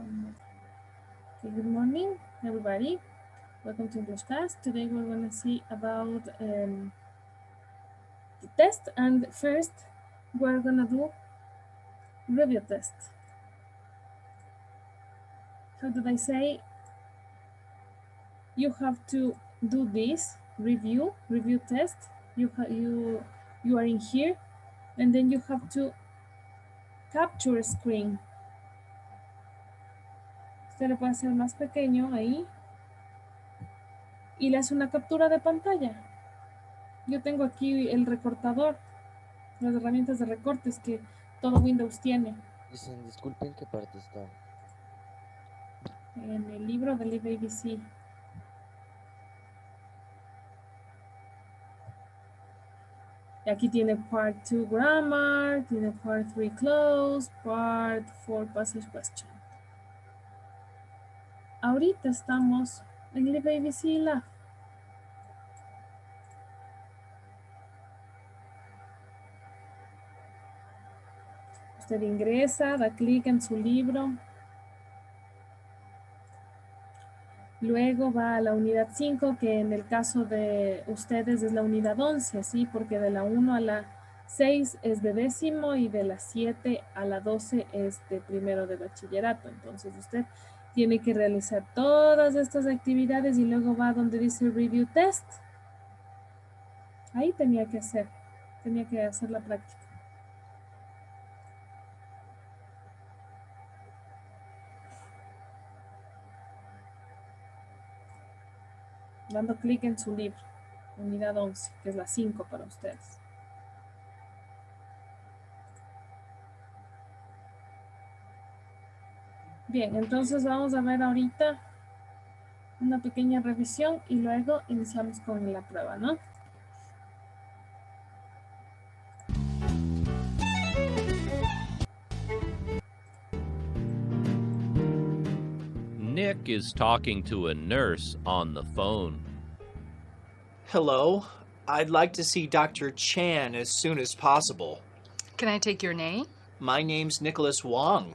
Okay, good morning, everybody. Welcome to English class. Today we're going to see about the test, and first we're going to do review test. How did I say? You have to do this review test. You are in here, and then you have to capture screen. Usted le puede hacer más pequeño ahí y le hace una captura de pantalla. Yo tengo aquí el recortador, las herramientas de recortes que todo Windows tiene. Dicen, disculpen, ¿qué parte está? En el libro del LibABC. Y aquí tiene Part 2 Grammar, tiene Part 3 Close, Part 4 Passage Question. Ahorita estamos en LibABC Lab. Usted ingresa, da clic en su libro. Luego va a la unidad 5, que en el caso de ustedes es la unidad 11, ¿sí? Porque de la 1 a la 6 es de décimo y de la 7 a la 12 es de primero de bachillerato. Entonces usted tiene que realizar todas estas actividades y luego va donde dice Review Test. Ahí tenía que hacer la práctica. Dando clic en su libro, unidad 11, que es la 5 para ustedes. Bien, entonces vamos a ver ahorita una pequeña revisión y luego iniciamos con la prueba, ¿no? Nick is talking to a nurse on the phone. Hello. I'd like to see Dr. Chan as soon as possible. Can I take your name? My name's Nicholas Wong.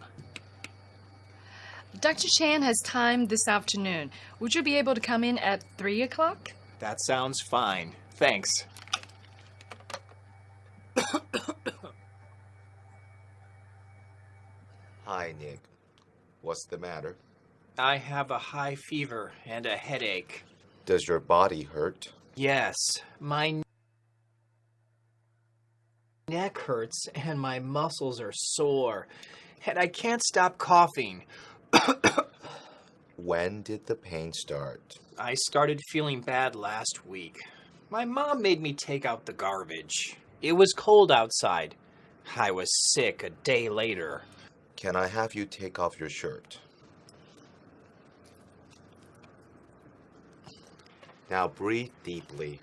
Dr. Chan has time this afternoon. Would you be able to come in at 3 o'clock? That sounds fine. Thanks. Hi, Nick. What's the matter? I have a high fever and a headache. Does your body hurt? Yes, my neck hurts and my muscles are sore. And I can't stop coughing. When did the pain start? I started feeling bad last week. My mom made me take out the garbage. It was cold outside. I was sick a day later. Can I have you take off your shirt? Now breathe deeply.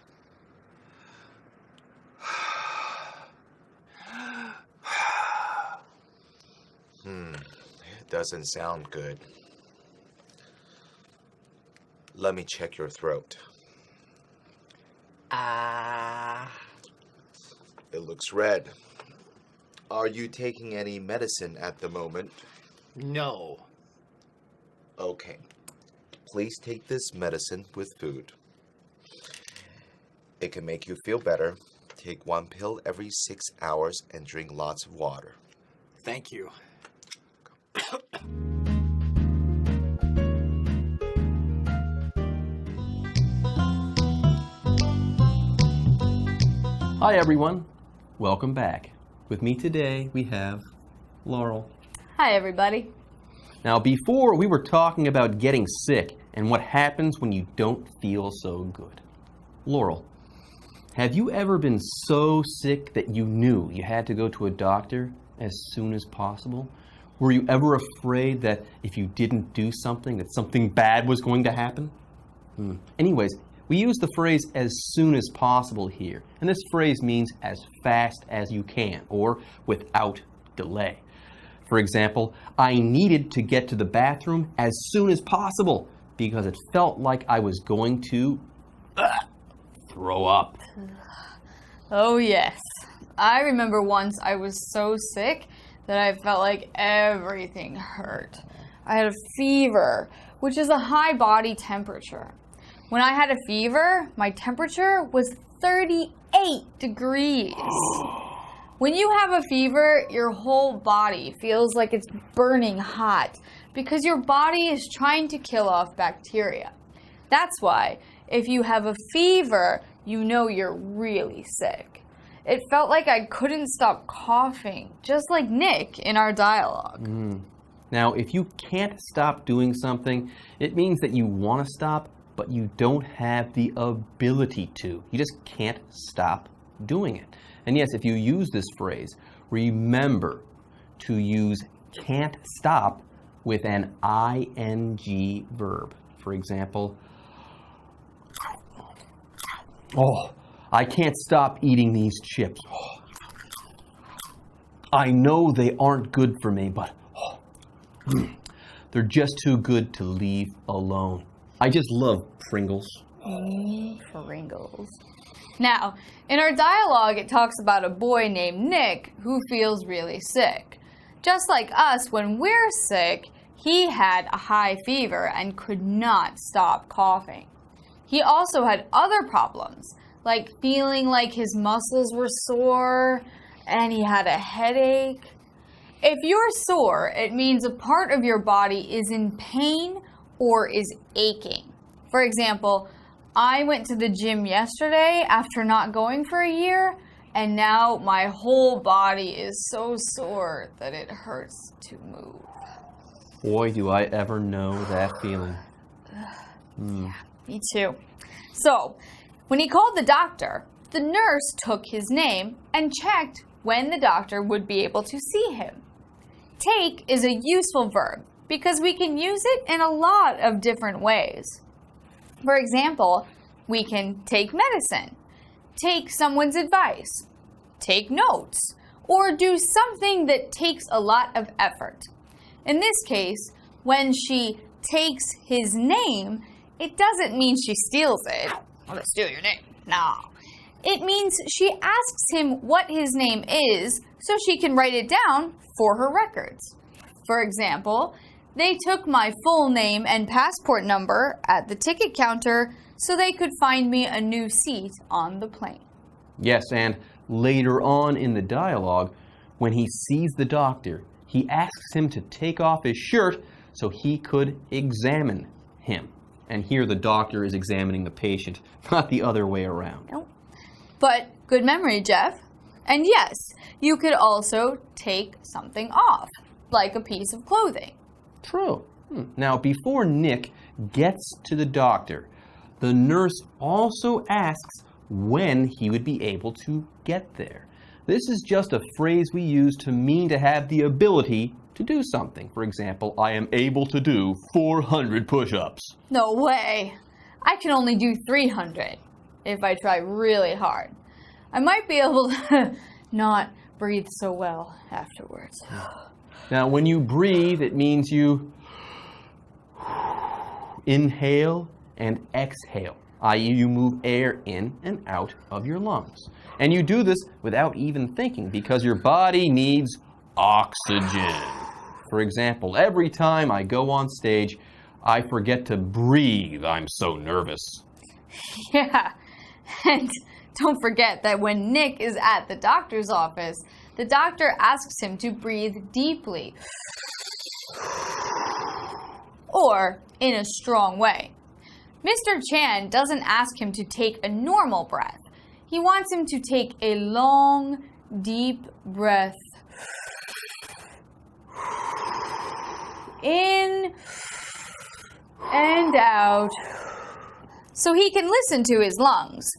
It doesn't sound good. Let me check your throat. It looks red. Are you taking any medicine at the moment? No. Okay. Please take this medicine with food. It can make you feel better. Take 1 pill every 6 hours and drink lots of water. Thank you. Hi everyone, welcome back. With me today we have Laurel. Hi everybody. Now before we were talking about getting sick and what happens when you don't feel so good. Laurel, have you ever been so sick that you knew you had to go to a doctor as soon as possible? Were you ever afraid that if you didn't do something, that something bad was going to happen? Anyways, we use the phrase as soon as possible here, and this phrase means as fast as you can, or without delay. For example, I needed to get to the bathroom as soon as possible because it felt like I was going to throw up. Oh yes. I remember once I was so sick that I felt like everything hurt. I had a fever, which is a high body temperature. When I had a fever, my temperature was 38 degrees. When you have a fever, your whole body feels like it's burning hot because your body is trying to kill off bacteria. That's why, if you have a fever, you know you're really sick. It felt like I couldn't stop coughing, just like Nick in our dialogue. Now, if you can't stop doing something, it means that you want to stop, but you don't have the ability to. You just can't stop doing it. And yes, if you use this phrase, remember to use can't stop with an ing verb. For example, oh, I can't stop eating these chips. I know they aren't good for me, but they're just too good to leave alone. I just love Pringles. Pringles. Now, in our dialogue, it talks about a boy named Nick who feels really sick. Just like us, when we're sick, he had a high fever and could not stop coughing. He also had other problems, like feeling like his muscles were sore and he had a headache. If you're sore, it means a part of your body is in pain or is aching. For example, I went to the gym yesterday after not going for a year, and now my whole body is so sore that it hurts to move. Boy, do I ever know that feeling. Yeah, me too. So, when he called the doctor, the nurse took his name and checked when the doctor would be able to see him. Take is a useful verb because we can use it in a lot of different ways. For example, we can take medicine, take someone's advice, take notes, or do something that takes a lot of effort. In this case, when she takes his name, it doesn't mean she steals it. I'm gonna steal your name. No. It means she asks him what his name is so she can write it down for her records. For example, they took my full name and passport number at the ticket counter so they could find me a new seat on the plane. Yes, and later on in the dialogue, when he sees the doctor, he asks him to take off his shirt so he could examine him. And here the doctor is examining the patient, not the other way around. Nope. But good memory, Jeff. And yes, you could also take something off, like a piece of clothing. True. Now, before Nick gets to the doctor, the nurse also asks when he would be able to get there. This is just a phrase we use to mean to have the ability to do something. For example, I am able to do 400 push-ups. No way. I can only do 300 if I try really hard. I might be able to not breathe so well afterwards. Now, when you breathe, it means you inhale and exhale, i.e. you move air in and out of your lungs. And you do this without even thinking because your body needs oxygen. For example, every time I go on stage, I forget to breathe. I'm so nervous. Yeah, and don't forget that when Nick is at the doctor's office, the doctor asks him to breathe deeply or in a strong way. Mr. Chan doesn't ask him to take a normal breath. He wants him to take a long, deep breath in and out so he can listen to his lungs.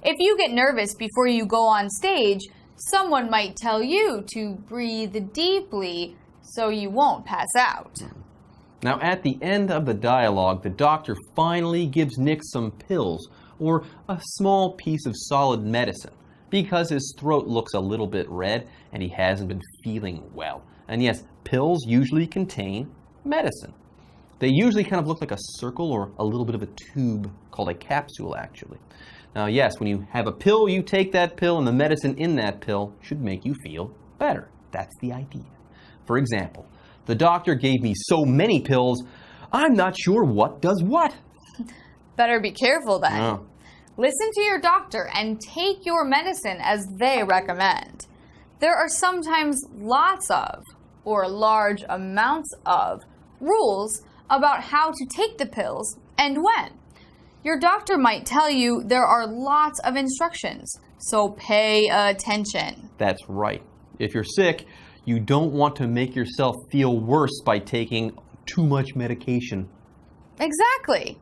If you get nervous before you go on stage, someone might tell you to breathe deeply so you won't pass out. Now, at the end of the dialogue, the doctor finally gives Nick some pills or a small piece of solid medicine because his throat looks a little bit red and he hasn't been feeling well. And yes, pills usually contain medicine. They usually kind of look like a circle or a little bit of a tube called a capsule, actually. Now, yes, when you have a pill, you take that pill, and the medicine in that pill should make you feel better. That's the idea. For example, The doctor gave me so many pills, I'm not sure what does what. Better be careful then. Oh. Listen to your doctor and take your medicine as they recommend. There are sometimes lots of, or large amounts of, rules about how to take the pills and when. Your doctor might tell you there are lots of instructions, so pay attention. That's right. If you're sick, you don't want to make yourself feel worse by taking too much medication. Exactly.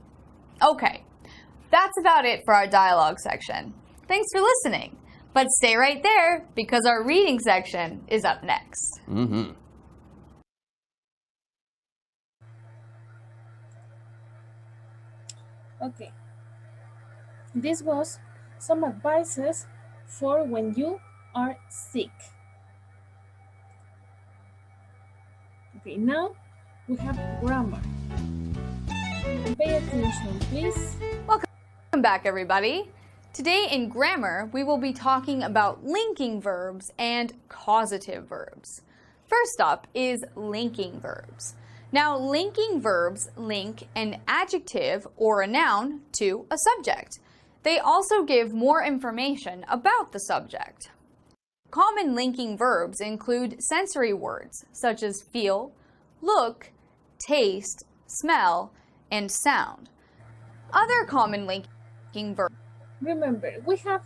Okay, that's about it for our dialogue section. Thanks for listening, but stay right there because our reading section is up next. Mm-hmm. Okay. This was some advices for when you are sick. Okay, now we have grammar. Pay attention, please. Welcome back, everybody. Today in grammar, we will be talking about linking verbs and causative verbs. First up is linking verbs. Now, linking verbs link an adjective or a noun to a subject. They also give more information about the subject. Common linking verbs include sensory words such as feel, look, taste, smell, and sound. Other common linking verbs. Remember, we have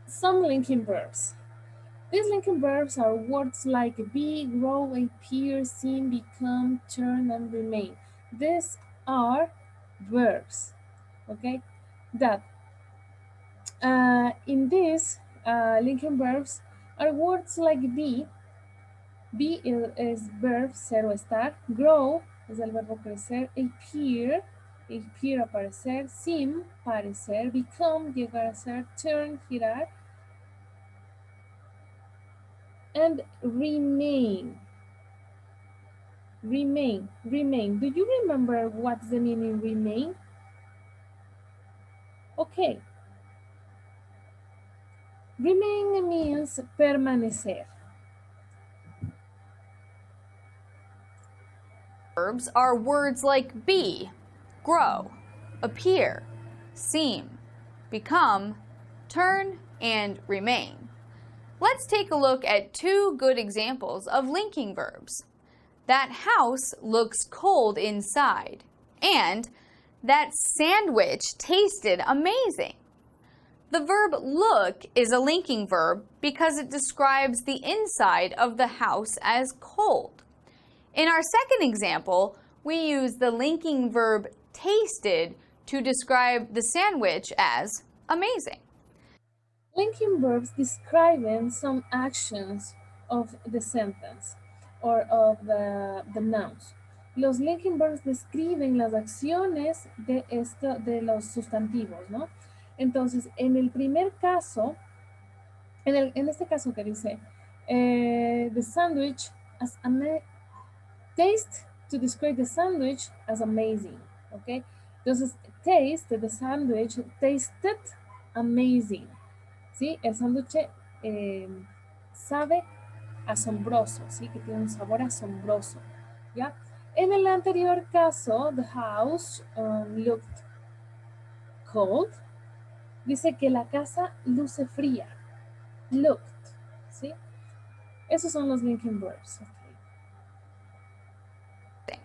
some linking verbs. These linking verbs are words like be, grow, appear, seem, become, turn, and remain. These are verbs, okay? That in these linking verbs are words like be. Be es verb ser o estar. Grow es el verbo crecer. Appear aparecer. Seem parecer. Become llegar a ser. Turn girar. And remain. Remain. Do you remember what's the meaning remain? Okay. Remain means permanecer. Verbs are words like be, grow, appear, seem, become, turn, and remain. Let's take a look at two good examples of linking verbs. That house looks cold inside, and that sandwich tasted amazing. The verb look is a linking verb because it describes the inside of the house as cold. In our second example, we use the linking verb tasted to describe the sandwich as amazing. Linking verbs describing some actions of the sentence or of the nouns. Los linking verbs describen las acciones de los sustantivos, ¿no? Entonces, en el primer caso, en este caso que dice the sandwich as taste to describe the sandwich as amazing, ¿ok? Entonces, taste, the sandwich tasted amazing, ¿sí? El sándwich sabe asombroso, ¿sí? Que tiene un sabor asombroso, ¿ya? En el anterior caso, the house looked cold. Dice que la casa luce fría. Looked, ¿sí? Esos son los linking verbs. Okay.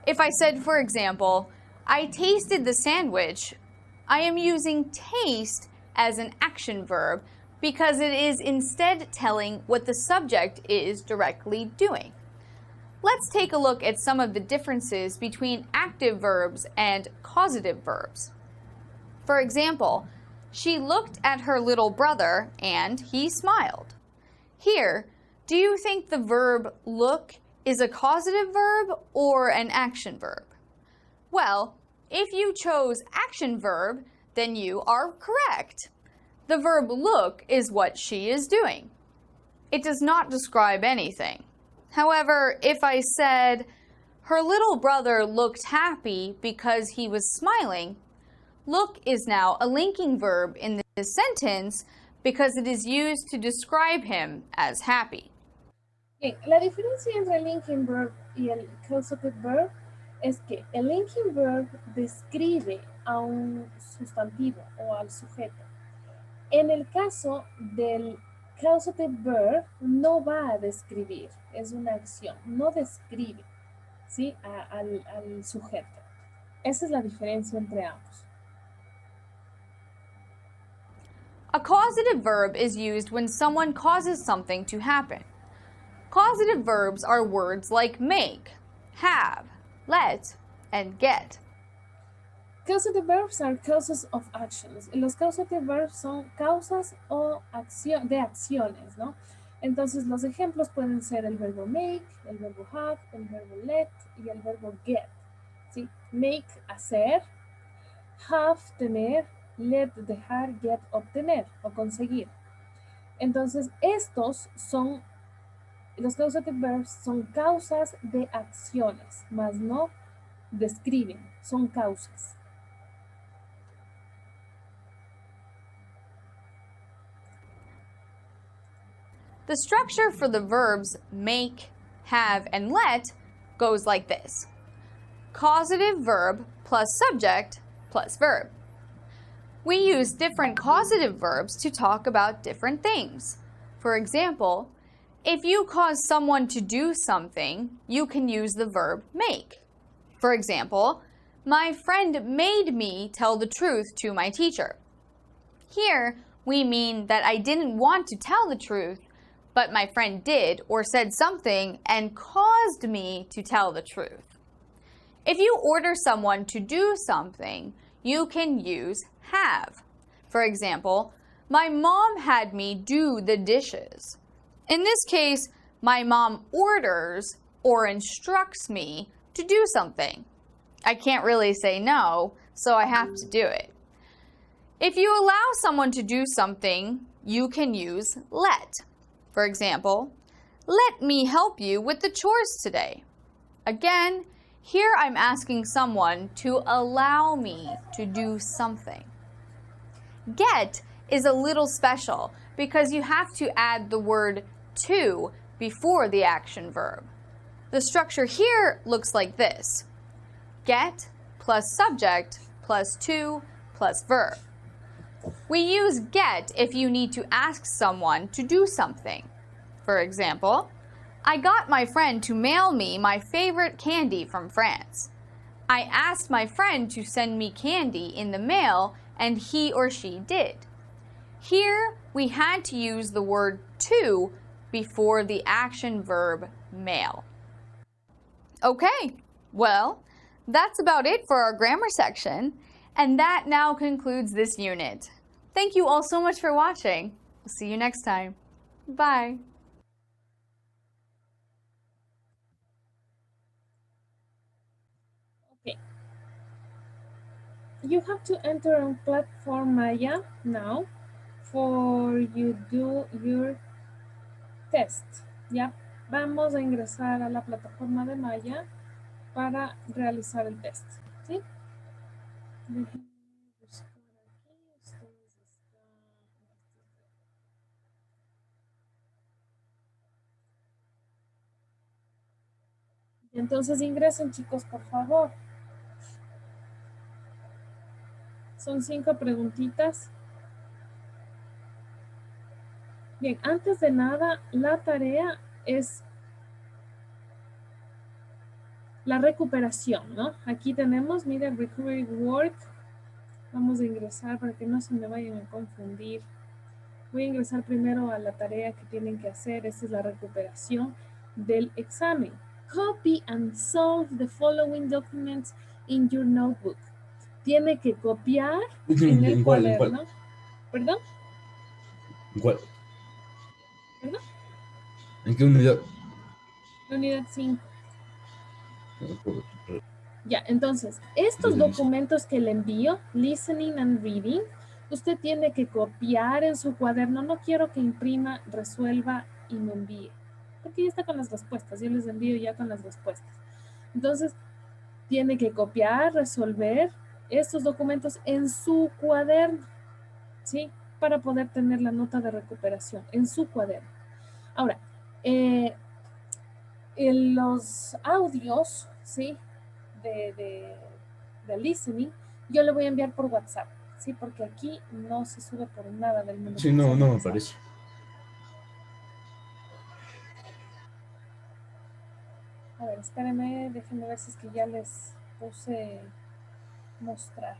If I said, for example, I tasted the sandwich, I am using taste as an action verb because it is instead telling what the subject is directly doing. Let's take a look at some of the differences between active verbs and causative verbs. For example, she looked at her little brother and he smiled. Here, do you think the verb look is a causative verb or an action verb? Well, if you chose action verb, then you are correct. The verb look is what she is doing. It does not describe anything. However, if I said, her little brother looked happy because he was smiling, look is now a linking verb in this sentence because it is used to describe him as happy. Bien, la diferencia entre el linking verb y el causative verb es que el linking verb describe a un sustantivo o al sujeto. En el caso del causative verb no va a describir, es una acción, no describe, ¿sí? al sujeto. Esa es la diferencia entre ambos. A causative verb is used when someone causes something to happen. Causative verbs are words like make, have, let, and get. Causative verbs are causes of actions. Los causative verbs son causas o de acciones, ¿no? Entonces los ejemplos pueden ser el verbo make, el verbo have, el verbo let y el verbo get, ¿sí? Make, hacer, have, tener, let, dejar, get, obtener o conseguir. Entonces los causative verbs son causas de acciones, más no describen, son causas. The structure for the verbs make, have, and let goes like this. Causative verb plus subject plus verb. We use different causative verbs to talk about different things. For example, if you cause someone to do something, you can use the verb make. For example, my friend made me tell the truth to my teacher. Here, we mean that I didn't want to tell the truth, but my friend did or said something and caused me to tell the truth. If you order someone to do something, you can use have. For example, my mom had me do the dishes. In this case, my mom orders or instructs me to do something. I can't really say no, so I have to do it. If you allow someone to do something, you can use let. For example, let me help you with the chores today. Again, here I'm asking someone to allow me to do something. Get is a little special because you have to add the word to before the action verb. The structure here looks like this. Get plus subject plus to plus verb. We use get if you need to ask someone to do something. For example, I got my friend to mail me my favorite candy from France. I asked my friend to send me candy in the mail, and he or she did. Here, we had to use the word to before the action verb mail. Okay, well, that's about it for our grammar section, and that now concludes this unit. Thank you all so much for watching. We'll see you next time. Bye. Okay. You have to enter on platform Maya now for you do your test. Ya vamos a ingresar a la plataforma de Maya para realizar el test. ¿Sí? Déjenme buscar aquí. Ustedes están. Entonces ingresen, chicos, por favor. Son 5 preguntitas. Bien, antes de nada, la tarea es la recuperación, ¿no? Aquí tenemos, miren, recovery work. Vamos a ingresar para que no se me vayan a confundir. Voy a ingresar primero a la tarea que tienen que hacer. Esta es la recuperación del examen. Copy and solve the following documents in your notebook. Tiene que copiar en el cuaderno. ¿Perdón? ¿En cuál? ¿Perdón? ¿En qué unidad? La unidad 5. Ya, entonces, estos documentos que le envío, listening and reading, usted tiene que copiar en su cuaderno. No quiero que imprima, resuelva y me envíe. Porque ya está con las respuestas. Yo les envío ya con las respuestas. Entonces, tiene que copiar, resolver estos documentos en su cuaderno, ¿sí? Para poder tener la nota de recuperación en su cuaderno. Ahora, los audios, ¿sí? De, de, de listening, yo le voy a enviar por WhatsApp, ¿sí? Porque aquí no se sube por nada del mundo. Sí, no, no me parece. A ver, espérenme, déjenme ver si es que ya les puse mostrar.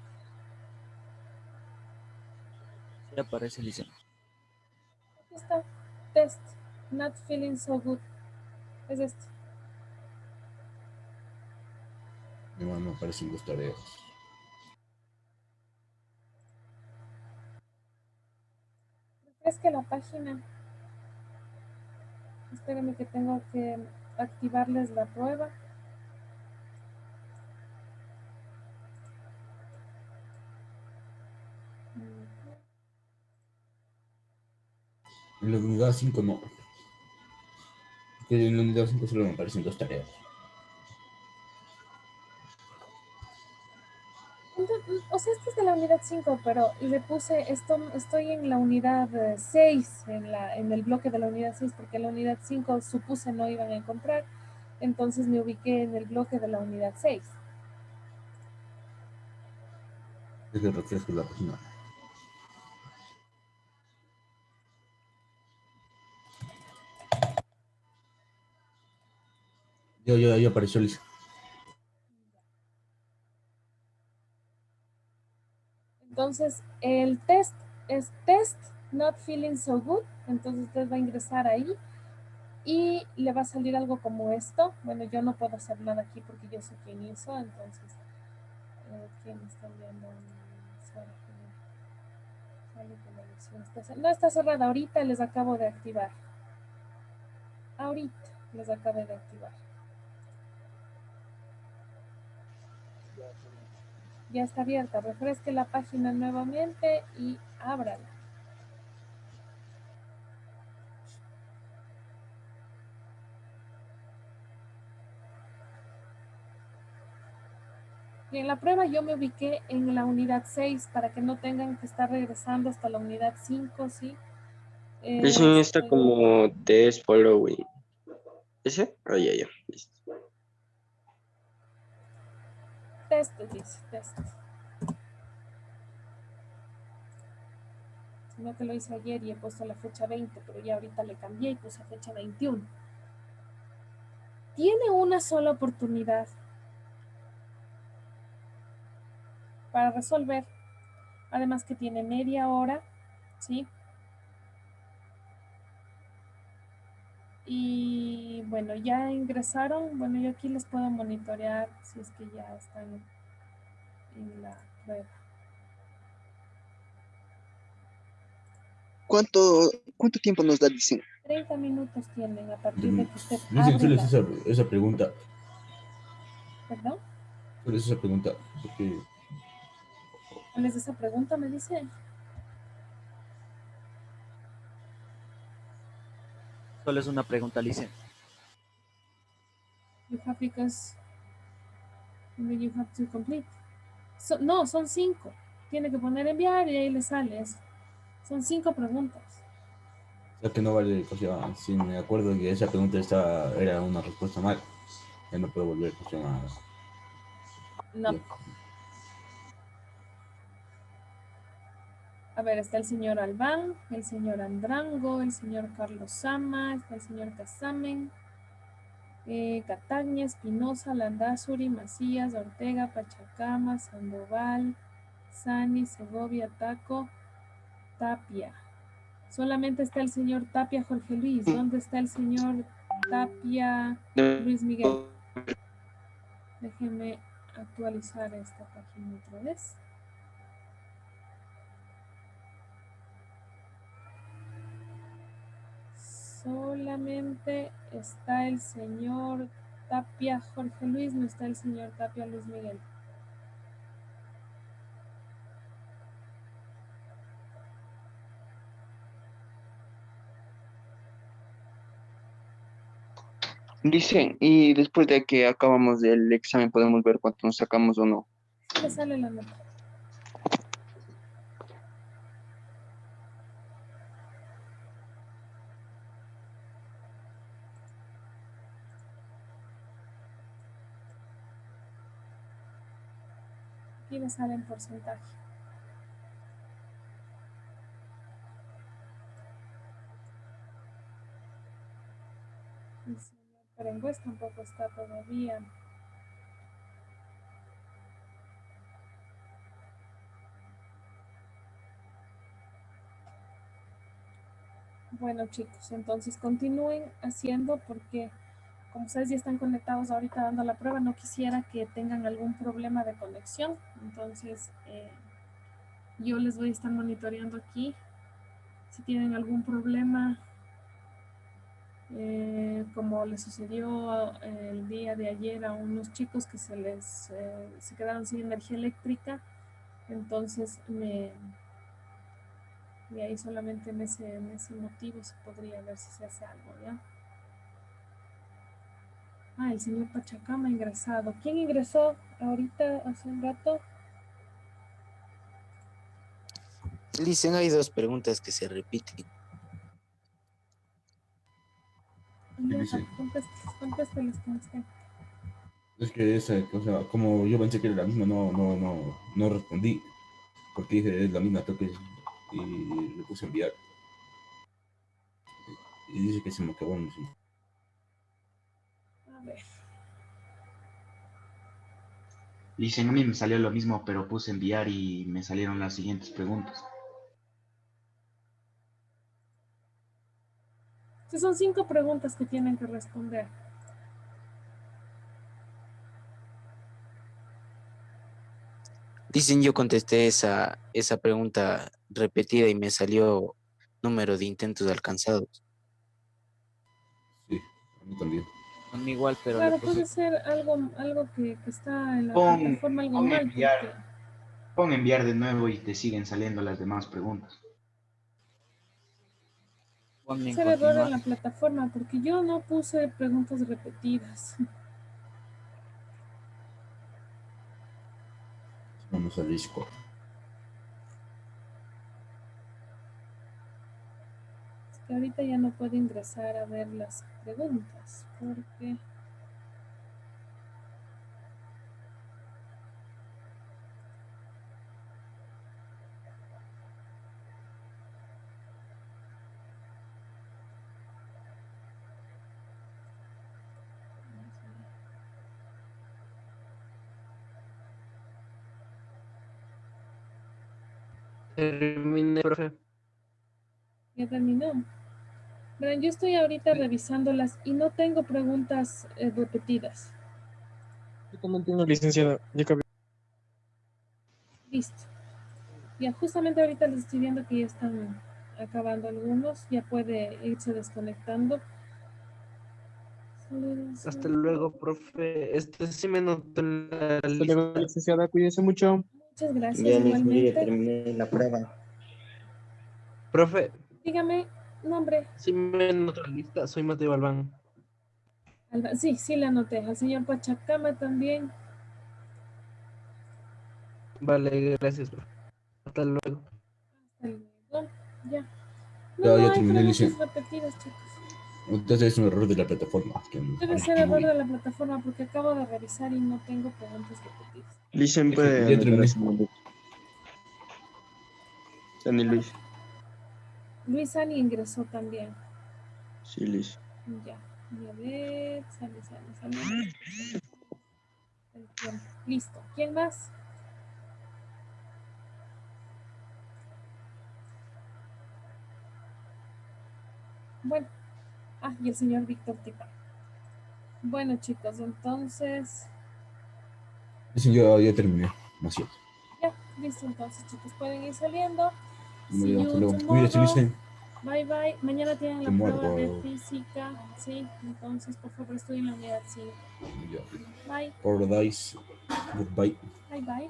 Sí aparece, Lice. Aquí está, test, not feeling so good. Es este. No me aparecen las tareas. Es que la página, espérenme que tengo que activarles la prueba. En la unidad 5 no. Porque en la unidad 5 solo me aparecen 2 tareas. O sea, este es de la unidad 5, pero le puse esto, estoy en la unidad 6, en el bloque de la unidad 6, porque en la unidad 5 supuse no iban a encontrar, entonces me ubiqué en el bloque de la unidad 6. Es que refresco la página. Ya apareció, Lice. Entonces, el test es test not feeling so good, entonces usted va a ingresar ahí y le va a salir algo como esto. Bueno, yo no puedo hacer nada aquí porque yo soy quien hizo, entonces, ¿quién está enviando? No está cerrada, ahorita les acabo de activar. Ahorita les acabo de activar. Ya está abierta, refresque la página nuevamente y ábrala. Y en la prueba yo me ubiqué en la unidad 6 para que no tengan que estar regresando hasta la unidad 5, ¿sí? Dicen está como test following. ¿Ese? Ah, ya. Listo. Test, dice, test. Sino que lo hice ayer y he puesto la fecha 20, pero ya ahorita le cambié y puse fecha 21. Tiene una sola oportunidad para resolver. Además que tiene media hora, ¿sí? Y bueno, ya ingresaron. Bueno, yo aquí les puedo monitorear si es que ya están en la prueba. ¿Cuánto tiempo nos da, dicen? 30 minutos tienen a partir de que usted Dicen abre solo la... es esa pregunta. ¿Perdón? Solo es esa pregunta. Porque ¿Cuál es esa pregunta? Me dice. Solo es una pregunta, Lice. You have because you have to complete. No, son 5. Tiene que poner enviar y ahí le sale eso. Son 5 preguntas. o sea que no vale, o sea, si me acuerdo que esa pregunta era una respuesta mal, ya no puedo volver, o sea, No. A ver, está el señor Albán, el señor Andrango, el señor Carlos Sama, está el señor Casamen, Cataña, Espinosa, Landazuri, Macías, Ortega, Pachacama, Sandoval, Sani, Segovia, Taco, Tapia. Solamente está el señor Tapia Jorge Luis. ¿Dónde está el señor Tapia Luis Miguel? Déjenme actualizar esta página otra vez. Solamente está el señor Tapia Jorge Luis, no está el señor Tapia Luis Miguel. Dicen, y después de que acabamos el examen podemos ver cuánto nos sacamos o no. Sí le sale la nota. Aquí me sale en porcentaje. El señor Perengües tampoco está todavía. Bueno, chicos, entonces continúen haciendo porque como ustedes ya están conectados ahorita dando la prueba, no quisiera que tengan algún problema de conexión. Entonces, yo les voy a estar monitoreando aquí. Si tienen algún problema, como les sucedió el día de ayer a unos chicos que se quedaron sin energía eléctrica, entonces y ahí solamente en ese motivo se podría ver si se hace algo, ¿ya? Ah, el señor Pachacama ha ingresado. ¿Quién ingresó ahorita hace un rato? Dicen, hay dos preguntas que se repiten. Ya, contésteles como estén. Es que esa, o sea, como yo pensé que era la misma, no respondí. Porque dije, es la misma toque y le puse a enviar. Y dice que se me acabó, no sé. A ver. Dicen, a mí me salió lo mismo, pero puse enviar y me salieron las siguientes preguntas. Estas son 5 preguntas que tienen que responder. Dicen, yo contesté esa pregunta repetida y me salió número de intentos alcanzados. Sí, a mí también. A mí igual, pero Claro, le puse... puede ser algo que está en la Pon plataforma, algo mal. enviar, pon enviar de nuevo y te siguen saliendo las demás preguntas. Puede ser error en la plataforma, porque yo no puse preguntas repetidas. Vamos al Discord. Es que ahorita ya no puedo ingresar a ver las preguntas, porque... Terminé, profe. Ya terminó. Verán, yo estoy ahorita revisándolas y no tengo preguntas repetidas. Yo también tengo licenciada. Ya acabé. Listo. Ya justamente ahorita les estoy viendo que ya están acabando algunos. Ya puede irse desconectando. Hasta luego, profe. Sí me notó en la Hasta luego, lista. licenciada. Cuídese mucho. Muchas gracias, Ya, igualmente. ya terminé la prueba. Profe, Dígame, nombre. sí me notó en la lista. Soy Mateo Albán. Sí, sí la anoté. Al señor Pachacama también. Vale, gracias, profe. Hasta luego. Hasta luego. Ya. Ya hay terminé, preguntas licencia. repetidas, chicos. Entonces es un error de la plataforma. Que Debe ser error de la plataforma porque acabo de revisar y no tengo preguntas repetidas. Licen Ya puede terminé. Sani Luis. Luis Sani ingresó también. Sí, Luis. Ya. A ver. Sale. El tiempo. Listo. ¿Quién más? Bueno. Ah, y el señor Víctor Tipa. Bueno, chicos, entonces... Dicen, yo ya terminé. Así es. Ya, listo, entonces, chicos, pueden ir saliendo. Muy See bien, you hasta luego. tomorrow. Cuídense, dicen. Bye, bye. Mañana tienen la Tomorrow. prueba de física. Sí, entonces, por favor, estudien la unidad 5. Ya. Bye. Paradise. Goodbye. Bye, bye.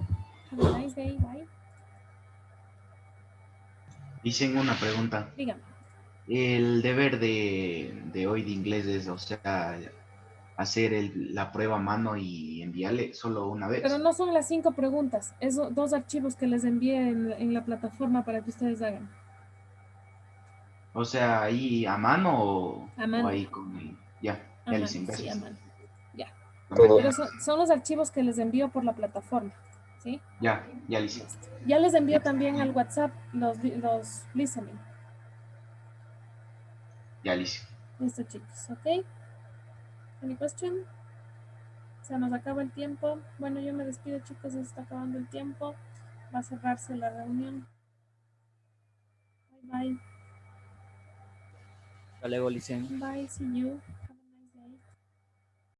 Have a nice day. Bye. Dicen una pregunta. Dígame. El deber de hoy de inglés es, o sea, hacer la prueba a mano y enviarle solo una vez. Pero no son las 5 preguntas. Es 2 archivos que les envié en la plataforma para que ustedes hagan. O sea, ahí a mano o, A mano. o ahí con... Ya, A ya mano, les sí, a gracias. mano. Ya. Todo. Pero son los archivos que les envío por la plataforma. ¿Sí? Ya lo hice. Ya les envío también al WhatsApp los listening. Ya lo hice. Listo, chicos, ¿ok? Any question? Se nos acaba el tiempo. Bueno, yo me despido, chicos, se está acabando el tiempo. Va a cerrarse la reunión. Bye, bye. Hasta luego, Licen. Bye, see you.